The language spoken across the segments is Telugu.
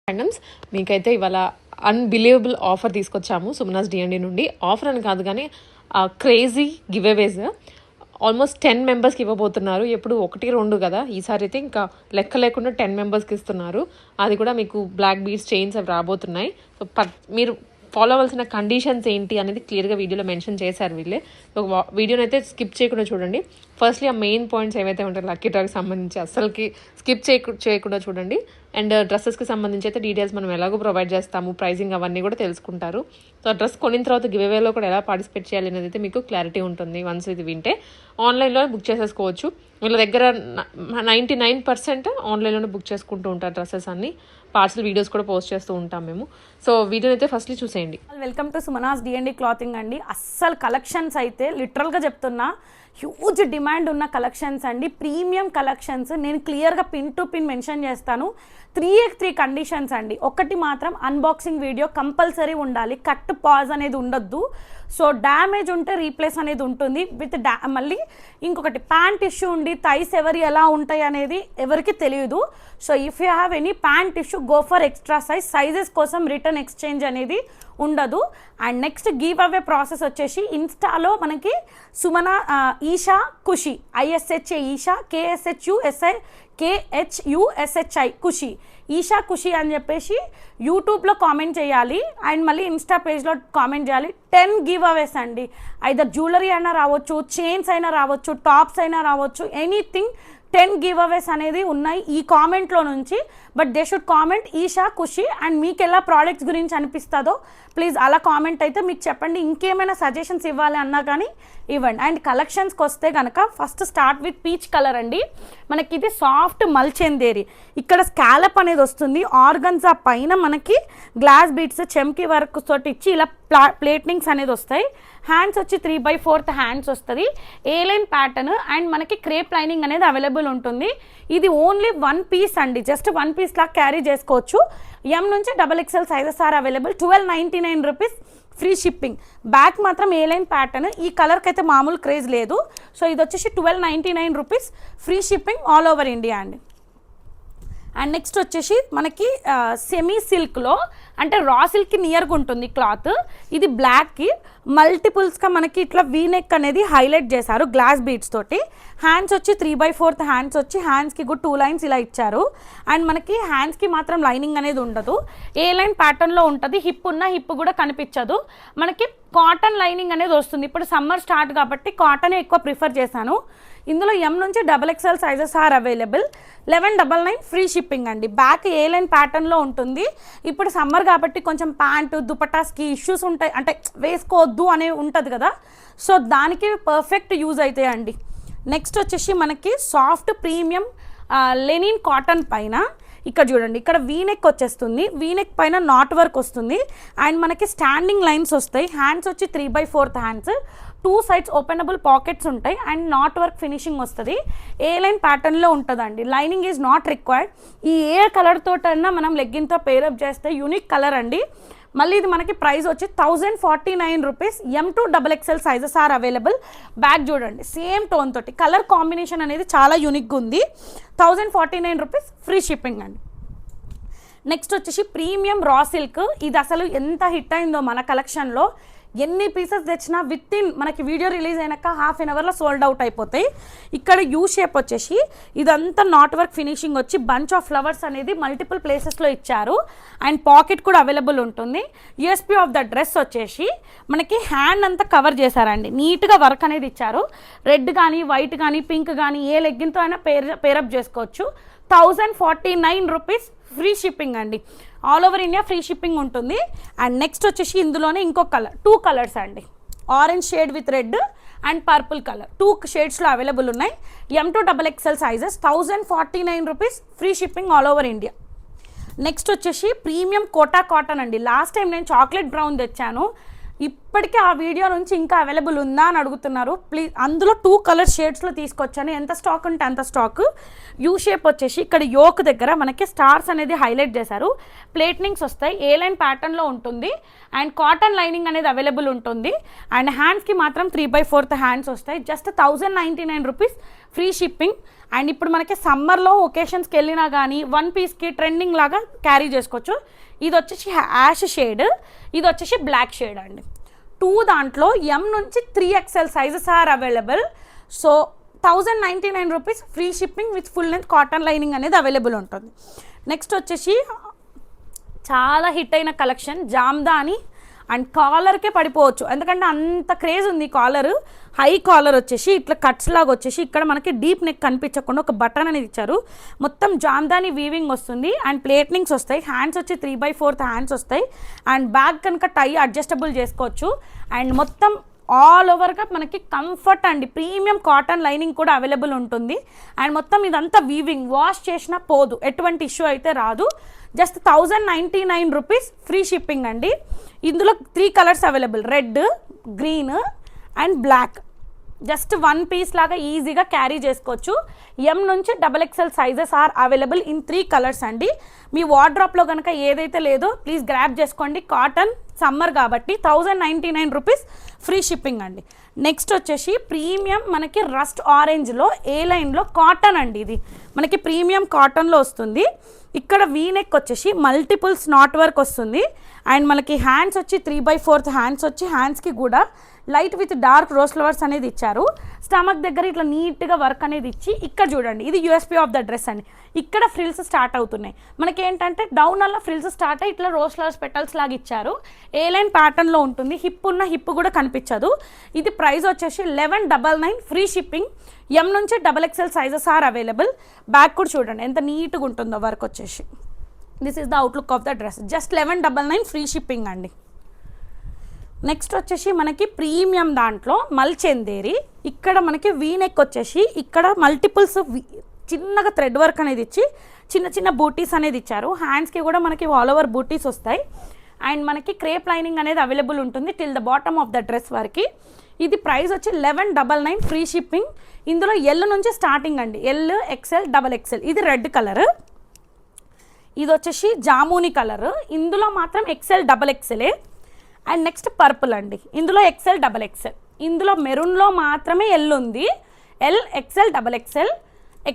హ్యాండమ్స్ మీకైతే ఇవాళ అన్బిలీవబుల్ ఆఫర్ తీసుకొచ్చాము సుమనాస్ డిఎండి నుండి. ఆఫర్ అని కాదు కానీ క్రేజీ గివ్ అవేస్ ఆల్మోస్ట్ 10 మెంబర్స్కి ఇవ్వబోతున్నారు. ఎప్పుడు 1-2 కదా, ఈసారి అయితే ఇంకా లెక్క లేకుండా 10 మెంబర్స్కి ఇస్తున్నారు. అది కూడా మీకు బ్లాక్ బీడ్స్ చైన్స్ అవి రాబోతున్నాయి. సో మీరు ఫాలో అవ్వాల్సిన కండిషన్స్ ఏంటి అనేది క్లియర్గా వీడియోలో మెన్షన్ చేశారు వీళ్ళే. సో వీడియోని అయితే స్కిప్ చేయకుండా చూడండి. ఫస్ట్లీ ఆ మెయిన్ పాయింట్స్ ఏవైతే ఉంటాయో లక్కీ డ్రాకి సంబంధించి అస్సలకి స్కిప్ చేయకుండా చూడండి. అండ్ డ్రెస్సెస్కి సంబంధించి అయితే డీటెయిల్స్ మనం ఎలాగో ప్రొవైడ్ చేస్తాము, ప్రైజింగ్ అవన్నీ కూడా తెలుసుకుంటారు. సో ఆ డ్రెస్ కొనిన తర్వాత గివ్ అవేలో కూడా ఎలా పార్టిసిపేట్ చేయాలి అనేది అయితే మీకు క్లారిటీ ఉంటుంది. వన్స్ ఇది వింటే ఆన్లైన్లో బుక్ చేసేసుకోవచ్చు. వీళ్ళ దగ్గర 99% ఆన్లైన్లోనే బుక్ చేసుకుంటూ ఉంటారు డ్రెస్సెస్ అన్ని. పార్సల్ వీడియోస్ కూడా పోస్ట్ చేస్తూ ఉంటాం మేము. సో వీడియోని అయితే ఫస్ట్లీ చూసేయండి. Welcome to Sumanas DMD clothing అండి. అస్సలు కలెక్షన్స్ అయితే లిటరల్గా చెప్తున్నా హ్యూజ్ డిమాండ్ ఉన్న కలెక్షన్స్ అండి, ప్రీమియం కలెక్షన్స్. నేను క్లియర్గా పిన్ టు పిన్ మెన్షన్ చేస్తాను. 3x3 కండిషన్స్ అండి. ఒకటి మాత్రం అన్బాక్సింగ్ వీడియో కంపల్సరీ ఉండాలి, కట్ పాజ్ అనేది ఉండొద్దు. సో డ్యామేజ్ ఉంటే రీప్లేస్ అనేది ఉంటుంది విత్ మళ్ళీ ఇంకొకటి ప్యాంట్ ఇష్యూ ఉండి థైస్ ఎలా ఉంటాయి అనేది ఎవరికి తెలియదు. So if you have any pant issue go for extra sizes కోసం రిటర్న్ ఎక్స్చేంజ్ అనేది ఉండదు. And next give away process వచ్చేసి ఇన్స్టాలో మనకి ఈషా ఖుషి ISHA ఈషా KSHUSHI ఖుషి ఈషా ఖుషి అని చెప్పేసి యూట్యూబ్లో కామెంట్ చేయాలి. అండ్ మళ్ళీ ఇన్స్టా పేజ్లో కామెంట్ చేయాలి. 10 గివ్ అవేస్ అండి. ఐదర్ జ్యువెలరీ అయినా రావచ్చు, చైన్స్ అయినా రావచ్చు, టాప్స్ అయినా రావచ్చు, ఎనీథింగ్ 10 గివ్ అవేస్ అనేది ఉన్నాయి ఈ కామెంట్లో నుంచి. But they should comment Esha Khushi. And మీకు ఎలా ప్రోడక్ట్స్ గురించి అనిపిస్తుందో ప్లీజ్ అలా కామెంట్ అయితే మీకు చెప్పండి. ఇంకేమైనా సజెషన్స్ ఇవ్వాలి అన్నా కానీ ఇవ్వండి. అండ్ కలెక్షన్స్కి వస్తే కనుక first start with peach colour అండి. మనకి ఇది సాఫ్ట్ మల్చెందేరి, ఇక్కడ స్కాలప్ అనేది వస్తుంది. ఆర్గన్జా పైన మనకి గ్లాస్ బీడ్స్ చెమ్కి వర్క్ తోటి ఇచ్చి ఇలా ప్లేట్నింగ్స్ అనేది వస్తాయి. హ్యాండ్స్ వచ్చి 3/4 హ్యాండ్స్ వస్తుంది. ఏ లైన్ ప్యాటర్న్ అండ్ మనకి క్రేప్ లైనింగ్ అనేది అవైలబుల్ ఉంటుంది. ఇది ఓన్లీ 1 పీస్ అండి, జస్ట్ 1 పీస్ లాగా క్యారీ చేసుకోవచ్చు. M నుంచి XXL sizes are available. 1299 rupees free shipping. Back మాత్రం ఏ లైన్ ప్యాటర్న్. ఈ కలర్కి అయితే మామూలు క్రేజ్ లేదు. సో ఇది వచ్చేసి 1299 rupees free shipping all over India అండి. అండ్ నెక్స్ట్ వచ్చేసి మనకి సెమీ సిల్క్లో అంటే రా సిల్క్కి నియర్గా ఉంటుంది క్లాత్. ఇది బ్లాక్కి మల్టిపుల్స్గా మనకి ఇట్లా వీనెక్ అనేది హైలైట్ చేశారు గ్లాస్ బీడ్స్ తోటి. హ్యాండ్స్ వచ్చి 3/4 హ్యాండ్స్ వచ్చి హ్యాండ్స్కి కూడా 2 లైన్స్ ఇలా ఇచ్చారు. అండ్ మనకి హ్యాండ్స్కి మాత్రం లైనింగ్ అనేది ఉండదు, ఏ లైన్ ప్యాటర్న్లో ఉంటుంది. హిప్ ఉన్న హిప్ కూడా కనిపించదు. మనకి కాటన్ లైనింగ్ అనేది వస్తుంది. ఇప్పుడు సమ్మర్ స్టార్ట్ కాబట్టి కాటనే ఎక్కువ ప్రిఫర్ చేశాను. ఇందులో M నుంచి XXL sizes are available. 1199 free shipping అండి. బ్యాక్ ఏ లైన్ ప్యాటర్న్లో ఉంటుంది. ఇప్పుడు సమ్మర్ కాబట్టి కొంచెం ప్యాంటు దుపటాస్కి ఇష్యూస్ ఉంటాయి, అంటే వేసుకోవద్దు అనే ఉంటుంది కదా. సో దానికి పర్ఫెక్ట్ యూజ్ అవుతాయి అండి. నెక్స్ట్ వచ్చేసి మనకి సాఫ్ట్ ప్రీమియం లెనిన్ కాటన్ పైన ఇక్కడ చూడండి, ఇక్కడ వీనెక్ వచ్చేస్తుంది. వీనెక్ పైన నాట్ వర్క్ వస్తుంది. అండ్ మనకి స్టాండింగ్ లైన్స్ వస్తాయి. హ్యాండ్స్ వచ్చి 3/4 హ్యాండ్స్, 2 సైడ్స్ ఓపెనబుల్ పాకెట్స్ ఉంటాయి. అండ్ నాట్ వర్క్ ఫినిషింగ్ వస్తుంది. ఏ లైన్ ప్యాటర్న్లో ఉంటుందండి. Lining is not required. ఈ ఏ కలర్ తోటన్నా మనం లెగ్గిన్తో పేరప్ చేస్తే యూనిక్ కలర్ అండి. మళ్ళీ ఇది మనకి ప్రైస్ వచ్చి 1049 rupees. M to XXL sizes are available. Back చూడండి సేమ్ టోన్ తోటి, కలర్ కాంబినేషన్ అనేది చాలా యూనిక్గా ఉంది. 1049 రూపీస్ ఫ్రీ షిప్పింగ్ అండి. నెక్స్ట్ వచ్చేసి ప్రీమియం రా సిల్క్. ఇది అసలు ఎంత హిట్ అయిందో మన కలెక్షన్లో. ఎన్ని పీసెస్ తెచ్చినా విత్ ఇన్ మనకి వీడియో రిలీజ్ అయినాక ½ an hourలో సోల్డ్ అవుట్ అయిపోతాయి. ఇక్కడ యూ షేప్ వచ్చేసి ఇదంతా నాట్ వర్క్ ఫినిషింగ్ వచ్చి బంచ్ ఆఫ్ ఫ్లవర్స్ అనేది మల్టిపుల్ ప్లేసెస్లో ఇచ్చారు. అండ్ పాకెట్ కూడా అవైలబుల్ ఉంటుంది. USP ఆఫ్ ద డ్రెస్ వచ్చేసి మనకి హ్యాండ్ అంతా కవర్ చేశారండి. నీట్గా వర్క్ అనేది ఇచ్చారు. రెడ్ కానీ వైట్ కానీ పింక్ కానీ ఏ లెగ్గిన్తో అయినా పేరప్ చేసుకోవచ్చు. 1049 రూపీస్ ఫ్రీ షిప్పింగ్ అండి. All over India free shipping ఉంటుంది. అండ్ నెక్స్ట్ వచ్చేసి ఇందులోనే ఇంకొక కలర్, 2 కలర్స్ అండి. Orange shade with red and purple colour 2 షేడ్స్లో అవైలబుల్ ఉన్నాయి. M to XXL sizes. 1049 rupees free shipping all over India. Next వచ్చేసి ప్రీమియం కోటా కాటన్ అండి. లాస్ట్ టైం నేను చాక్లెట్ బ్రౌన్ తెచ్చాను. ఇప్పటికీ ఆ వీడియో నుంచి ఇంకా అవైలబుల్ ఉందా అని అడుగుతున్నారు. ప్లీజ్ అందులో 2 కలర్ షేడ్స్లో తీసుకొచ్చాను. ఎంత స్టాక్ ఉంటే అంత స్టాక్. యూ షేప్ వచ్చేసి ఇక్కడ యోక్ దగ్గర మనకి స్టార్స్ అనేది హైలైట్ చేశారు. ప్లేట్నింగ్స్ వస్తాయి. ఏ లైన్ ప్యాటర్న్లో ఉంటుంది. అండ్ కాటన్ లైనింగ్ అనేది అవైలబుల్ ఉంటుంది. అండ్ హ్యాండ్స్కి మాత్రం 3/4 హ్యాండ్స్ వస్తాయి. Just 1099 rupees free shipping. And ఇప్పుడు మనకి సమ్మర్లో ఒకేషన్స్కి వెళ్ళినా కానీ 1 పీస్కి ట్రెండింగ్ లాగా క్యారీ చేసుకోవచ్చు. ఇది వచ్చేసి యాష్ షేడ్, ఇది వచ్చేసి బ్లాక్ షేడ్ అండి. 2 దాంట్లో M నుంచి 3XL sizes are available. So 1099 rupees free shipping with full length cotton lining అనేది అవైలబుల్ ఉంటుంది. నెక్స్ట్ వచ్చేసి చాలా హిట్ అయిన కలెక్షన్ జామ్దాని. అండ్ కాలర్కే పడిపోవచ్చు, ఎందుకంటే అంత క్రేజ్ ఉంది కాలర్. హై కాలర్ వచ్చేసి ఇట్లా కట్స్ లాగా వచ్చేసి ఇక్కడ మనకి డీప్ నెక్ కనిపించకుండా ఒక బటన్ అనేది ఇచ్చారు. మొత్తం జామ్దాని వీవింగ్ వస్తుంది అండ్ ప్లేట్నింగ్స్ వస్తాయి. హ్యాండ్స్ వచ్చి 3/4 హ్యాండ్స్ వస్తాయి. అండ్ బ్యాగ్ కనుక టై అడ్జస్టబుల్ చేసుకోవచ్చు. అండ్ మొత్తం ఆల్ ఓవర్గా మనకి కంఫర్ట్ అండి, ప్రీమియం కాటన్ లైనింగ్ కూడా అవైలబుల్ ఉంటుంది. అండ్ మొత్తం ఇదంతా వీవింగ్, వాష్ చేసినా పోదు, ఎటువంటి ఇష్యూ అయితే రాదు. జస్ట్ 1099 రూపీస్ ఫ్రీ షిప్పింగ్ అండి. ఇందులో 3 colours available, red, green and black. Just 1 piece లాగా ఈజీగా క్యారీ చేసుకోవచ్చు. M నుంచి XXL sizes are available in 3 colours అండి. మీ వార్డ్రాప్లో కనుక ఏదైతే లేదో ప్లీజ్ గ్రాప్ చేసుకోండి. కాటన్ సమ్మర్ కాబట్టి 1099 రూపీస్ ఫ్రీ షిప్పింగ్ అండి. నెక్స్ట్ వచ్చేసి ప్రీమియం మనకి రస్ట్ ఆరెంజ్లో ఏ లైన్లో కాటన్ అండి. ఇది మనకి ప్రీమియం కాటన్లో వస్తుంది. ఇక్కడ వీనెక్ వచ్చేసి మల్టిపుల్స్ నాట్ వర్క్ వస్తుంది. అండ్ మనకి హ్యాండ్స్ వచ్చి 3/4 హ్యాండ్స్ వచ్చి హ్యాండ్స్కి కూడా light with dark rose flowers అనేది ఇచ్చారు. స్టమక్ దగ్గర ఇట్లా నీట్గా వర్క్ అనేది ఇచ్చి ఇక్కడ చూడండి, ఇది USP ఆఫ్ ద డ్రెస్ అండి. ఇక్కడ ఫ్రిల్స్ స్టార్ట్ అవుతున్నాయి. మనకి ఏంటంటే డౌన్ అలా ఫ్రిల్స్ స్టార్ట్ అయ్యి ఇట్లా రోజ్ ఫ్లవర్స్ పెటల్స్ లాగా ఇచ్చారు. ఏ లైన్ ప్యాటర్న్లో ఉంటుంది. హిప్ ఉన్న హిప్ కూడా కనిపించదు. ఇది ప్రైస్ వచ్చేసి 1199 ఫ్రీ షిప్పింగ్. M నుంచి XXL sizes are available. Back కూడా చూడండి ఎంత నీట్గా ఉంటుందో వర్క్ వచ్చేసి. This is the outlook of the dress. Just 1199 free shipping అండి. నెక్స్ట్ వచ్చేసి మనకి ప్రీమియం దాంట్లో మల్చెందేరి. ఇక్కడ మనకి వీనెక్ వచ్చేసి ఇక్కడ మల్టిపుల్స్ చిన్నగా థ్రెడ్ వర్క్ అనేది ఇచ్చి చిన్న చిన్న బూటీస్ అనేది ఇచ్చారు. హ్యాండ్స్కి కూడా మనకి ఆల్ ఓవర్ బూటీస్ వస్తాయి. అండ్ మనకి క్రేప్ లైనింగ్ అనేది అవైలబుల్ ఉంటుంది till the bottom of the dress వరకు. ఇది ప్రైస్ వచ్చి 1199 ఫ్రీ షిప్పింగ్. ఇందులో L నుంచి స్టార్టింగ్ అండి, L, XL, XXL. ఇది రెడ్ కలర్, ఇది వచ్చేసి జాముని కలర్. ఇందులో మాత్రం XL, XXL. And next purple అండి, ఇందులో XL, XXL. ఇందులో మెరూన్లో మాత్రమే L ఉంది. L, XL, XXL,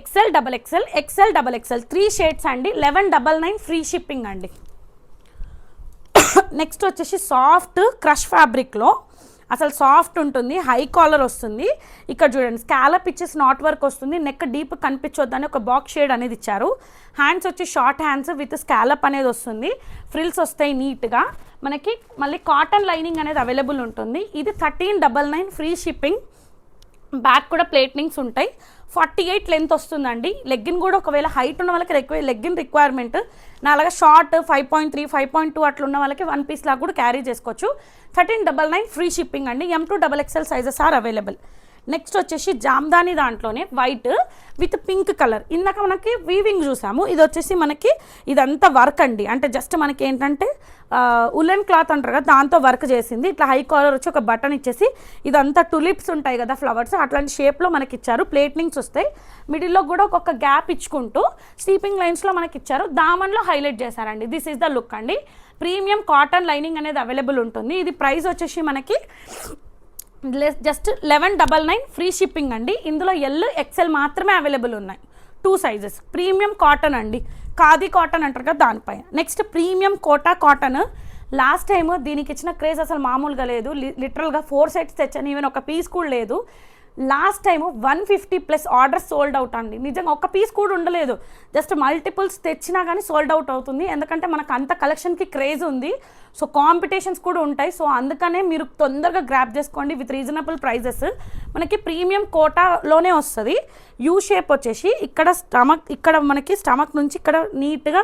XL, XXL, XL, XXL 3 shades అండి. 1199 ఫ్రీ షిప్పింగ్ అండి. నెక్స్ట్ వచ్చేసి సాఫ్ట్ క్రష్ ఫ్యాబ్రిక్లో అసలు సాఫ్ట్ ఉంటుంది, హై కాలర్ వస్తుంది. ఇక్కడ చూడండి స్కాలప్ ఇచ్చేసి నాట్ వర్క్ వస్తుంది. నెక్ డీప్ కనిపించొద్దని ఒక బాక్స్ షేడ్ అనేది ఇచ్చారు. హ్యాండ్స్ వచ్చి షార్ట్ హ్యాండ్స్ విత్ స్కాలప్ అనేది వస్తుంది. ఫ్రిల్స్ వస్తాయి నీట్గా. మనకి మళ్ళీ కాటన్ లైనింగ్ అనేది అవైలబుల్ ఉంటుంది. ఇది 1399 ఫ్రీ షిప్పింగ్. బ్యాక్ కూడా ప్లేట్నింగ్స్ ఉంటాయి. 48 లెంత్ వస్తుందండి. లెగ్గిన్ కూడా ఒకవేళ హైట్ ఉన్న వాళ్ళకి లెగ్గిన్ రిక్వైర్మెంట్, నా అలాగా షార్ట్ 5.3, 5.2 అట్లా ఉన్న వాళ్ళకి 1 పీస్ లాగా కూడా క్యారీ చేసుకోవచ్చు. 1399 ఫ్రీ షిప్పింగ్ అండి. M to XXL sizes are available. Next వచ్చేసి జామ్దాని దాంట్లోనే వైట్ విత్ పింక్ కలర్. ఇందాక మనకి వీవింగ్ చూసాము, ఇది వచ్చేసి మనకి ఇదంతా వర్క్ అండి. అంటే జస్ట్ మనకి ఏంటంటే ఉలెన్ క్లాత్ అంటారు కదా, దాంతో వర్క్ చేసింది. ఇట్లా హై కాలర్ వచ్చి ఒక బటన్ ఇచ్చేసి ఇదంతా టులిప్స్ ఉంటాయి కదా ఫ్లవర్స్, అట్లాంటి షేప్లో మనకి ఇచ్చారు. ప్లేట్నింగ్స్ వస్తాయి. మిడిల్లో కూడా ఒక్కొక్క గ్యాప్ ఇచ్చుకుంటూ స్టీపింగ్ లైన్స్లో మనకి ఇచ్చారు. దామన్లో హైలైట్ చేశారండి. దిస్ ఈస్ ద లుక్ అండి. ప్రీమియం కాటన్ లైనింగ్ అనేది అవైలబుల్ ఉంటుంది. ఇది ప్రైస్ వచ్చేసి మనకి జస్ట్ 1199 ఫ్రీ షిప్పింగ్ అండి. ఇందులో L, XL మాత్రమే అవైలబుల్ ఉన్నాయి. 2 సైజెస్. ప్రీమియం కాటన్ అండి, ఖాదీ కాటన్ అంటారు కదా దానిపైన. Next premium Kota cotton. Last time దీనికి ఇచ్చిన క్రేజ్ అసలు మామూలుగా లేదు. లిటరల్గా 4 సెట్స్ తెచ్చాను, ఈవెన్ ఒక పీస్ కూడా లేదు. Last time 150+ orders sold out అండి. నిజంగా ఒక పీస్ కూడా ఉండలేదు. జస్ట్ మల్టిపుల్స్ తెచ్చినా కానీ సోల్డ్ అవుట్ అవుతుంది. ఎందుకంటే మనకు అంత కలెక్షన్కి క్రేజ్ ఉంది. సో కాంపిటీషన్స్ కూడా ఉంటాయి. సో అందుకనే మీరు తొందరగా గ్రాప్ చేసుకోండి విత్ రీజనబుల్ ప్రైజెస్. మనకి ప్రీమియం కోటాలోనే వస్తుంది. యూ షేప్ వచ్చేసి ఇక్కడ మనకి స్టమక్ నుంచి ఇక్కడ నీట్గా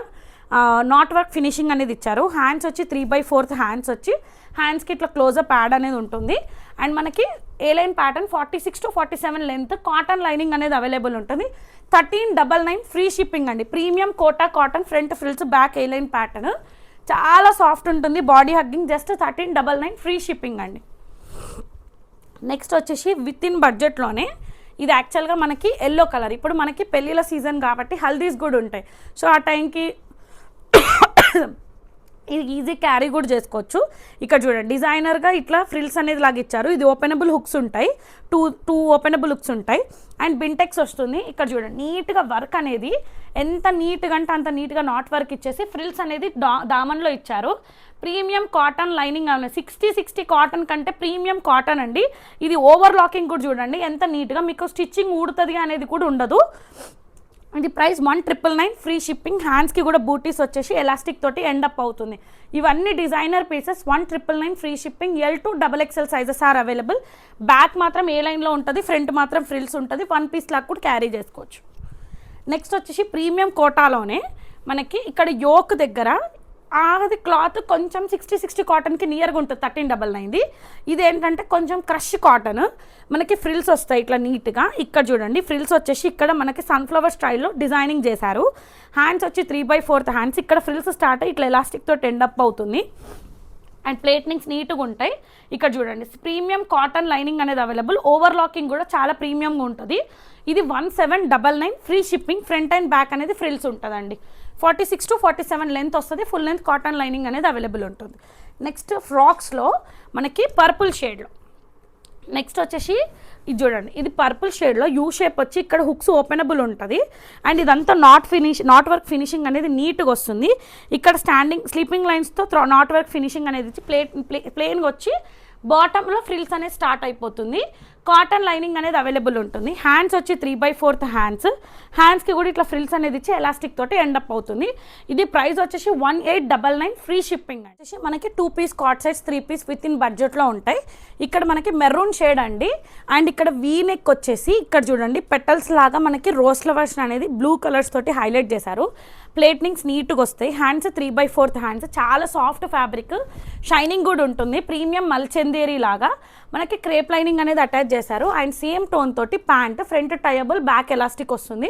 నాట్ వర్క్ ఫినిషింగ్ అనేది ఇచ్చారు. హ్యాండ్స్ వచ్చి 3/4 హ్యాండ్స్ వచ్చి హ్యాండ్స్కి ఇట్లా క్లోజప్ యాడ్ అనేది ఉంటుంది. అండ్ మనకి A line pattern 46 to 47 length cotton lining అనేది అవైలబుల్ ఉంటుంది. 1399 ఫ్రీ షిప్పింగ్ అండి. Premium Kota cotton, front frills, back A line pattern, చాలా సాఫ్ట్ ఉంటుంది, body hugging. Just 1399 free shipping అండి. నెక్స్ట్ వచ్చేసి విత్ ఇన్ బడ్జెట్లోనే ఇది యాక్చువల్గా మనకి ఎల్లో కలర్. ఇప్పుడు మనకి పెళ్ళిళ్ళ సీజన్ కాబట్టి హల్దీస్ కూడా ఉంటాయి. సో ఆ టైంకి ఇది ఈజీ క్యారీ కూడా చేసుకోవచ్చు. ఇక్కడ చూడండి డిజైనర్గా ఇట్లా ఫ్రిల్స్ అనేది లాగా ఇచ్చారు. ఇది ఓపెనబుల్ హుక్స్ ఉంటాయి, టూ ఓపెనబుల్ హుక్స్ ఉంటాయి అండ్ బింటెక్స్ వస్తుంది. ఇక్కడ చూడండి నీట్గా వర్క్ అనేది ఎంత నీట్గా అంటే అంత నీట్గా నాట్ వర్క్ ఇచ్చేసి ఫ్రిల్స్ అనేది దామన్లో ఇచ్చారు. ప్రీమియం కాటన్ లైనింగ్ అనేది 60 కాటన్ కంటే ప్రీమియం కాటన్ అండి. ఇది ఓవర్ లాకింగ్ కూడా చూడండి ఎంత నీట్గా, మీకు స్టిచ్చింగ్ ఊడుతుంది అనేది కూడా ఉండదు. ఇది ప్రైస్ 1999 ఫ్రీ షిప్పింగ్. హ్యాండ్స్కి కూడా బూటీస్ వచ్చేసి ఎలాస్టిక్ తోటి ఎండప్ అవుతుంది. ఇవన్నీ designer pieces 1999 free shipping. L to XXL sizes are available. Back మాత్రం ఏ లైన్లో ఉంటుంది, ఫ్రంట్ మాత్రం ఫ్రిల్స్ ఉంటుంది. 1 పీస్ లాగా కూడా క్యారీ చేసుకోవచ్చు. నెక్స్ట్ వచ్చేసి ప్రీమియం కోటాలోనే మనకి ఇక్కడ యోక్ దగ్గర అది క్లాత్ కొంచెం 60 కాటన్కి నియర్గా ఉంటుంది 1399. ఇది ఏంటంటే కొంచెం క్రష్ కాటన్, మనకి ఫ్రిల్స్ వస్తాయి ఇట్లా నీట్గా. ఇక్కడ చూడండి ఫ్రిల్స్ వచ్చేసి ఇక్కడ మనకి సన్ఫ్లవర్ స్టైల్లో డిజైనింగ్ చేశారు. హ్యాండ్స్ వచ్చి 3/4 హ్యాండ్స్. ఇక్కడ ఫ్రిల్స్ స్టార్ట్ అయ్యి ఇట్లా ఎలాస్టిక్ తోటి ఎండప్ అవుతుంది అండ్ ప్లేట్నింగ్స్ నీట్గా ఉంటాయి. ఇక్కడ చూడండి ప్రీమియం కాటన్ లైనింగ్ అనేది అవైలబుల్. ఓవర్ లాకింగ్ కూడా చాలా ప్రీమియంగా ఉంటుంది. ఇది 1799 free shipping. Front and back అనేది ఫ్రిల్స్ ఉంటుందండి. 46 to 47 లెంత్ వస్తుంది. ఫుల్ లెంత్ కాటన్ లైనింగ్ అనేది అవైలబుల్ ఉంటుంది. నెక్స్ట్ ఫ్రాక్స్లో మనకి పర్పుల్ షేడ్లో నెక్స్ట్ వచ్చేసి ఇది చూడండి, ఇది పర్పుల్ షేడ్లో యూ షేప్ వచ్చి ఇక్కడ హుక్స్ ఓపెనబుల్ ఉంటుంది అండ్ ఇదంతా నాట్ వర్క్ ఫినిషింగ్ అనేది నీట్గా వస్తుంది. ఇక్కడ స్లీపింగ్ లైన్స్తో నాట్ వర్క్ ఫినిషింగ్ అనేది ఇచ్చి ప్లేన్గా వచ్చి బాటంలో ఫ్రిల్స్ అనేది స్టార్ట్ అయిపోతుంది. కాటన్ లైనింగ్ అనేది అవైలబుల్ ఉంటుంది. హ్యాండ్స్ వచ్చి 3/4 హ్యాండ్స్కి కూడా ఇట్లా ఫ్రిల్స్ అనేది ఇచ్చి ఎలాస్టిక్ తోటి ఎండప్ అవుతుంది. ఇది ప్రైస్ వచ్చేసి 1899 ఫ్రీ షిప్పింగ్. వచ్చేసి మనకి 2 పీస్ కాట్ సైజ్ 3 పీస్ విత్ ఇన్ బడ్జెట్లో ఉంటాయి. ఇక్కడ మనకి మెరూన్ షేడ్ అండి అండ్ ఇక్కడ వీ నెక్ వచ్చేసి ఇక్కడ చూడండి పెటల్స్ లాగా మనకి రోజ్ ఫ్లవర్స్ అనేది బ్లూ కలర్స్ తోటి హైలైట్ చేశారు. ప్లేట్నింగ్స్ నీట్గా వస్తాయి. Hands 3/4 hands. చాలా సాఫ్ట్ ఫ్యాబ్రిక్, షైనింగ్ కూడా ఉంటుంది. ప్రీమియం మల్చందేరి లాగా మనకి క్రేప్ లైనింగ్ అనేది అటాచ్ చేశారు అండ్ సేమ్ టోన్ తోటి ప్యాంట్, ఫ్రంట్ టైబుల్, బ్యాక్ ఎలాస్టిక్ వస్తుంది.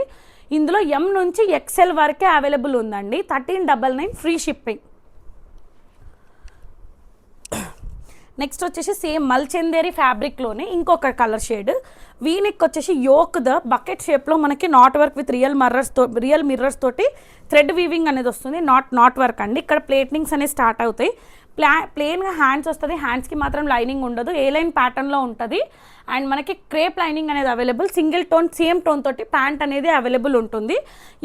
ఇందులో M నుంచి XL వరకే అవైలబుల్ ఉందండి. 1399 ఫ్రీ షిప్పింగ్. నెక్స్ట్ వచ్చేసి సేమ్ మల్చందేరి ఫ్యాబ్రిక్లోనే ఇంకొక కలర్ షేడ్. వీనెక్ వచ్చేసి యోక్ బకెట్ షేప్లో మనకి not work with real mirrors తోటి థ్రెడ్ వీవింగ్ అనేది వస్తుంది. నాట్ వర్క్ అండి. ఇక్కడ ప్లేట్నింగ్స్ అనేవి స్టార్ట్ అవుతాయి. ప్లేన్గా హ్యాండ్స్ వస్తుంది. హ్యాండ్స్కి మాత్రం లైనింగ్ ఉండదు, ఏ లైన్ ప్యాటర్న్లో ఉంటుంది అండ్ మనకి క్రేప్ లైనింగ్ అనేది available. Single tone same tone తోటి ప్యాంట్ అనేది అవైలబుల్ ఉంటుంది.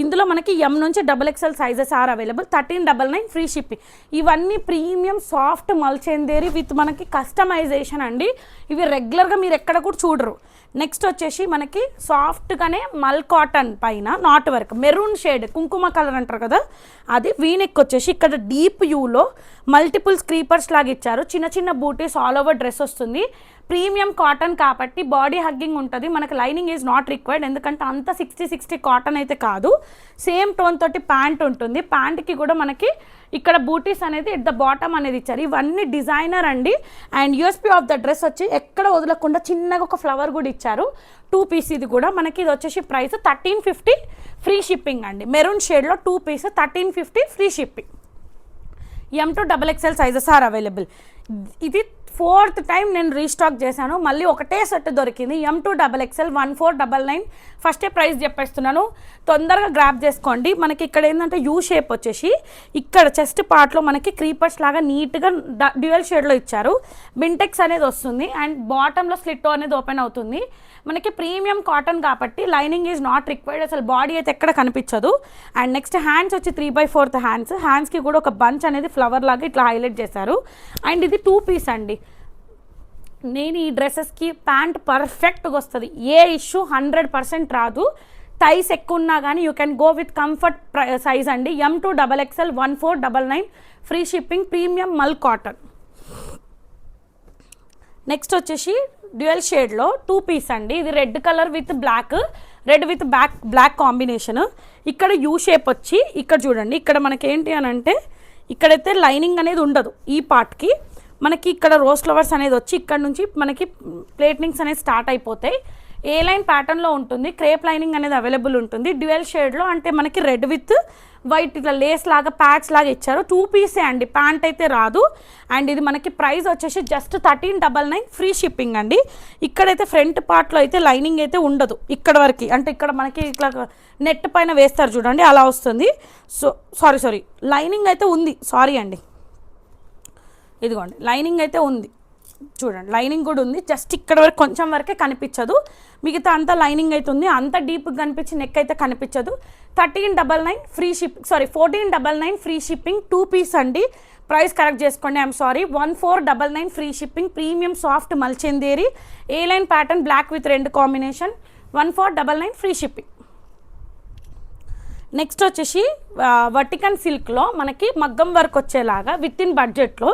ఇందులో మనకి M నుంచి XXL sizes are available. 1399 free shipping. ఇవన్నీ ప్రీమియం సాఫ్ట్ మల్చందేరి విత్ మనకి కస్టమైజేషన్ అండి. ఇవి రెగ్యులర్గా మీరు ఎక్కడ కూడా చూడరు. నెక్స్ట్ వచ్చేసి మనకి సాఫ్ట్గానే మల్ కాటన్ పైన నాట్ వర్క్ మెరూన్ షేడ్ కుంకుమ కలర్ అంటారు కదా, అది వీనెక్ వచ్చేసి ఇక్కడ డీప్ యూలో మల్టిపుల్ స్క్రీపర్స్ లాగా ఇచ్చారు. చిన్న చిన్న బూటీస్ ఆల్ ఓవర్ డ్రెస్ వస్తుంది. ప్రీమియం కాటన్ కాబట్టి బాడీ హగ్గింగ్ ఉంటుంది. మనకి లైనింగ్ ఈజ్ నాట్ రిక్వైర్డ్, ఎందుకంటే అంత 60 కాటన్ అయితే కాదు. సేమ్ టోన్ తోటి ప్యాంట్ ఉంటుంది. ప్యాంట్కి కూడా మనకి ఇక్కడ బూటీస్ అనేది ఎట్ ద బాటమ్ అనేది ఇచ్చారు. ఇవన్నీ డిజైనర్ అండి and USP of the dress వచ్చి ఎక్కడ వదలకుండా చిన్నగా ఒక ఫ్లవర్ కూడా ఇచ్చారు. 2 పీస్ ఇది కూడా మనకి. ఇది వచ్చేసి ప్రైస్ 1350 ఫ్రీ షిప్పింగ్ అండి. మెరూన్ షేడ్లో 2 piece 1350 free shipping. M to XXL sizes are available. ఇది 4th టైం నేను రీస్టాక్ చేశాను, మళ్ళీ ఒకటే సెట్ దొరికింది. M to XXL 1499. ఫస్టే ప్రైస్ చెప్పేస్తున్నాను, తొందరగా గ్రాప్ చేసుకోండి. మనకి ఇక్కడ ఏంటంటే యూ షేప్ వచ్చేసి ఇక్కడ చెస్ట్ పార్ట్లో మనకి క్రీపర్స్ లాగా నీట్గా డ్యూయల్ షేడ్లో ఇచ్చారు. బింటెక్స్ అనేది వస్తుంది అండ్ బాటంలో స్లిట్ అనేది ఓపెన్ అవుతుంది. మనకి ప్రీమియం కాటన్ కాబట్టి లైనింగ్ ఈజ్ నాట్ రిక్వైర్డ్. అసలు బాడీ అయితే ఎక్కడ కనిపించదు. అండ్ నెక్స్ట్ హ్యాండ్స్ వచ్చి 3/4 హ్యాండ్స్కి కూడా ఒక బంచ్ అనేది ఫ్లవర్ లాగా ఇట్లా హైలైట్ చేశారు. అండ్ ఇది 2 పీస్ అండి. నేను ఈ డ్రెస్సెస్కి ప్యాంట్ పర్ఫెక్ట్గా వస్తుంది, ఏ ఇష్యూ 100% రాదు. థైస్ ఎక్కువ ఉన్నా కానీ you can go with comfort size అండి. M to XXL 1499 free shipping. Premium mul cotton. Next వచ్చేసి డ్యూయల్ షేడ్లో 2 పీస్ అండి. ఇది red colour with red with black combination. ఇక్కడ యూ షేప్ వచ్చి ఇక్కడ చూడండి, ఇక్కడ మనకి ఏంటి అని అంటే ఇక్కడైతే లైనింగ్ అనేది ఉండదు. ఈ పార్ట్కి మనకి ఇక్కడ రోజ్ ఫ్లవర్స్ అనేది వచ్చి ఇక్కడ నుంచి మనకి ప్లేట్నింగ్స్ అనేది స్టార్ట్ అయిపోతాయి. ఏ లైన్ ప్యాటర్న్లో ఉంటుంది. క్రేప్ లైనింగ్ అనేది అవైలబుల్ ఉంటుంది. డ్యూయల్ షేడ్లో అంటే మనకి రెడ్ విత్ వైట్ ఇట్లా లేస్ లాగా ప్యాచ్ లాగా ఇచ్చారు. 2 పీసే అండి, ప్యాంట్ అయితే రాదు. అండ్ ఇది మనకి ప్రైస్ వచ్చేసి జస్ట్ 1399 ఫ్రీ షిప్పింగ్ అండి. ఇక్కడైతే ఫ్రంట్ పార్ట్లో అయితే లైనింగ్ అయితే ఉండదు ఇక్కడ వరకు, అంటే ఇక్కడ మనకి ఇట్లా నెట్ పైన వేస్తారు చూడండి, అలా వస్తుంది. సో సారీ లైనింగ్ అయితే ఉంది, సారీ అండి. ఇదిగోండి లైనింగ్ అయితే ఉంది చూడండి, లైనింగ్ కూడా ఉంది. జస్ట్ ఇక్కడ వరకు కొంచెం వరకే కనిపించదు, మిగతా అంతా లైనింగ్ అయితే ఉంది. అంత డీప్గా కనిపించి నెక్ అయితే కనిపించదు. 1399 free shipping, sorry 1499 free shipping, 2 piece అండి. ప్రైస్ కరెక్ట్ చేసుకోండి, I'm sorry. 1499 free shipping, premium soft మల్చెందేరి A line pattern black with రెండు కాంబినేషన్, 1499 ఫ్రీ షిప్పింగ్. నెక్స్ట్ వచ్చేసి వర్టికన్ సిల్క్లో మనకి మగ్గం వర్క్ వచ్చేలాగా విత్ ఇన్ బడ్జెట్లో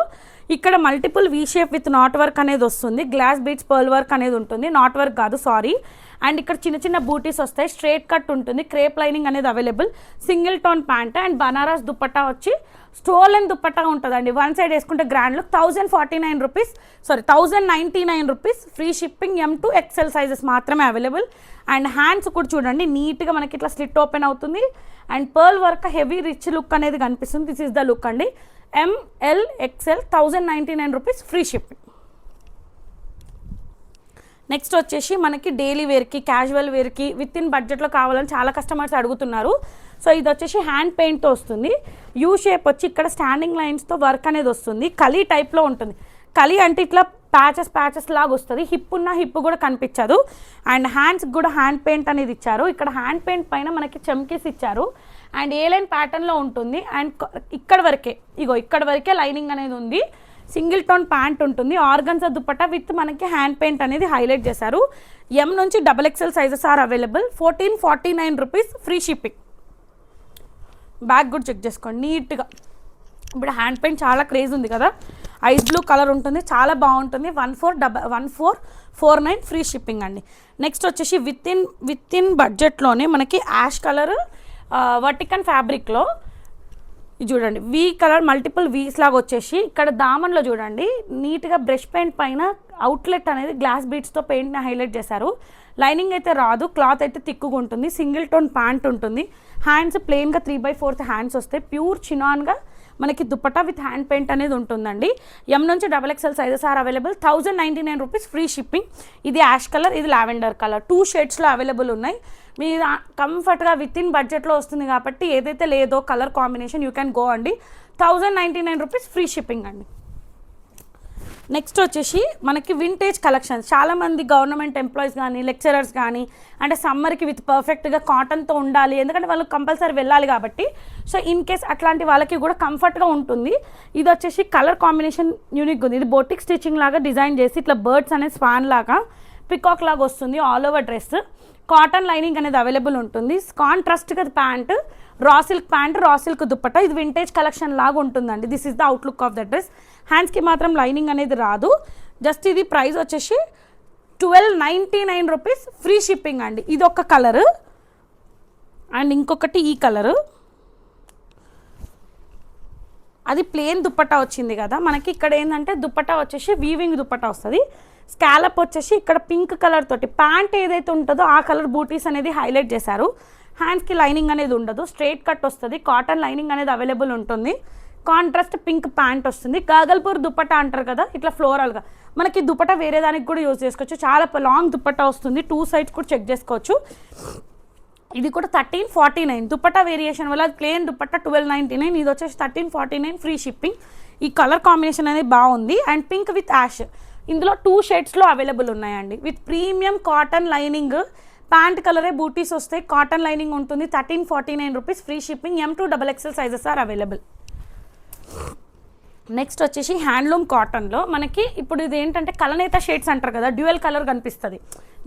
ఇక్కడ multiple V shape with not work అనేది వస్తుంది. గ్లాస్ బీట్స్ పర్ల్ వర్క్ అనేది ఉంటుంది, నాట్ వర్క్ కాదు సారీ. అండ్ ఇక్కడ చిన్న చిన్న బూటీస్ వస్తాయి, స్ట్రేట్ కట్ ఉంటుంది, క్రేప్ లైనింగ్ అనేది available, single tone pant and Banaras dupatta వచ్చి స్టోలెన్ దుపట్టా ఉంటుందండి. వన్ సైడ్ వేసుకుంటే grand look. 1049 rupees, sorry 1099 rupees, free shipping. M2 XL sizes మాత్రమే అవైలబుల్. అండ్ హ్యాండ్స్ కూడా చూడండి నీట్గా మనకి ఇట్లా స్లిట్ ఓపెన్ అవుతుంది and pearl work heavy rich look అనేది కనిపిస్తుంది. దిస్ ఈస్ ద లుక్ అండి. ML XL 1099 rupees, free shipping. Next వచ్చేసి మనకి డైలీ వేర్కి క్యాజువల్ వేర్కి విత్ ఇన్ బడ్జెట్లో కావాలని చాలా కస్టమర్స్ అడుగుతున్నారు. సో ఇది వచ్చేసి హ్యాండ్ పెయింట్తో వస్తుంది. యూ షేప్ వచ్చి ఇక్కడ స్టాండింగ్ లైన్స్తో వర్క్ అనేది వస్తుంది. కలీ టైప్లో ఉంటుంది. కలీ అంటే ఇట్లా ప్యాచెస్ లాగా వస్తుంది. హిప్ ఉన్న హిప్ కూడా కనిపించదు. అండ్ హ్యాండ్స్కి కూడా హ్యాండ్ పెయింట్ అనేది ఇచ్చారు. ఇక్కడ హ్యాండ్ పెయింట్ పైన మనకి చమ్కీస్ ఇచ్చారు అండ్ ఏ లైన్ ప్యాటర్న్లో ఉంటుంది. అండ్ ఇక్కడ వరకే లైనింగ్ అనేది ఉంది. సింగిల్ టోన్ ప్యాంట్ ఉంటుంది. ఆర్గన్జా దుపట్టా విత్ మనకి హ్యాండ్ పెయింట్ అనేది హైలైట్ చేశారు. M నుంచి XXL sizes are available. 1449 rupees, free shipping. Back కూడా చెక్ చేసుకోండి నీట్గా. ఇప్పుడు హ్యాండ్ పెయింట్ చాలా క్రేజ్ ఉంది కదా, ఐస్ బ్లూ కలర్ ఉంటుంది, చాలా బాగుంటుంది. 1449 ఫ్రీ షిప్పింగ్ అండి. నెక్స్ట్ వచ్చేసి విత్ ఇన్ బడ్జెట్లోనే మనకి యాష్ కలర్ వర్టికన్ ఫ్యాబ్రిక్లో చూడండి వీ కలర్ మల్టిపుల్ వీస్ లాగా వచ్చేసి ఇక్కడ దామన్లో చూడండి నీట్గా బ్రష్ పెయింట్ పైన అవుట్లెట్ అనేది గ్లాస్ బీట్స్తో పెయింట్ని హైలైట్ చేశారు. లైనింగ్ అయితే రాదు, క్లాత్ అయితే తిక్కుగా ఉంటుంది. సింగిల్ టోన్ ప్యాంట్ ఉంటుంది. హ్యాండ్స్ ప్లెయిన్గా 3/4 హ్యాండ్స్ వస్తాయి. ప్యూర్ చినాన్గా మనకి దుపట్టా విత్ హ్యాండ్ పెయింట్ అనేది ఉంటుందండి. M నుంచి XXL sizes are available. 1099 rupees, free shipping. ఇది యాష్ కలర్, ఇది లావెండర్ కలర్, 2 షేడ్స్లో అవైలబుల్ ఉన్నాయి. మీరు కంఫర్ట్గా విత్ ఇన్ బడ్జెట్లో వస్తుంది కాబట్టి ఏదైతే లేదో colour combination you can go అండి. 1099 రూపీస్, ఫ్రీ షిప్పింగ్ అండి. నెక్స్ట్ వచ్చేసి మనకి వింటేజ్ కలెక్షన్స్. చాలామంది గవర్నమెంట్ ఎంప్లాయీస్ కానీ లెక్చరర్స్ కానీ అంటే సమ్మర్కి విత్ పర్ఫెక్ట్గా కాటన్తో ఉండాలి, ఎందుకంటే వాళ్ళు కంపల్సరీ వెళ్ళాలి కాబట్టి. సో ఇన్ కేస్ అట్లాంటి వాళ్ళకి కూడా కంఫర్ట్గా ఉంటుంది. ఇది వచ్చేసి కలర్ కాంబినేషన్ యూనిక్ ఉంది. ఇది బోటిక్ స్టిచ్చింగ్ లాగా డిజైన్ చేసి ఇట్లా బర్డ్స్ అనేది స్పాన్ లాగా పికాక్ లాగా వస్తుంది. All over dress cotton lining అనేది అవైలబుల్ ఉంటుంది. కాంట్రాస్ట్గా ప్యాంట్, రా సిల్క్ దుపట్టా. ఇది వింటేజ్ కలెక్షన్ లాగా ఉంటుందండి. This is the outlook of the dress. హ్యాండ్స్కి మాత్రం లైనింగ్ అనేది రాదు. జస్ట్ ఇది ప్రైస్ వచ్చేసి 1299 రూపీస్, ఫ్రీ షిప్పింగ్ అండి. ఇది ఒక కలరు అండ్ ఇంకొకటి ఈ కలరు. అది ప్లెయిన్ దుపట్టా వచ్చింది కదా మనకి. ఇక్కడ ఏంటంటే దుపట్టా వచ్చేసి వీవింగ్ దుపట్టా వస్తుంది. స్కాలప్ వచ్చేసి ఇక్కడ పింక్ కలర్ తోటి ప్యాంట్ ఏదైతే ఉంటుందో ఆ కలర్ బూటీస్ అనేది హైలైట్ చేశారు. హ్యాండ్స్కి లైనింగ్ అనేది ఉండదు, స్ట్రైట్ కట్ వస్తుంది. కాటన్ లైనింగ్ అనేది అవైలబుల్ ఉంటుంది. కాంట్రాస్ట్ పింక్ ప్యాంట్ వస్తుంది. గాగల్పూర్ దుపట్టా అంటారు కదా ఇట్లా ఫ్లోరల్గా. మనకి దుపట్టా వేరే దానికి కూడా యూజ్ చేసుకోవచ్చు. చాలా లాంగ్ దుపట్టా వస్తుంది. 2 సైడ్స్ కూడా చెక్ చేసుకోవచ్చు. ఇది కూడా 1349. దుపట్టా వేరియేషన్ వల్ల ప్లెయిన్ దుపట్టా 1299, ఇది వచ్చేసి 1349, ఫ్రీ షిప్పింగ్. ఈ కలర్ కాంబినేషన్ అనేది బాగుంది. అండ్ పింక్ విత్ యాష్ ఇందులో 2 షేడ్స్లో అవైలబుల్ ఉన్నాయండి. With premium cotton lining, pant కలరే బూటీస్ వస్తాయి, కాటన్ లైనింగ్ ఉంటుంది. 1349 rupees, free shipping. M2 XXL sizes are available. Next వచ్చేసి హ్యాండ్లూమ్ కాటన్లో మనకి ఇప్పుడు ఇది ఏంటంటే కలనేత షేడ్స్ అంటారు కదా, డ్యూయల్ కలర్ కనిపిస్తుంది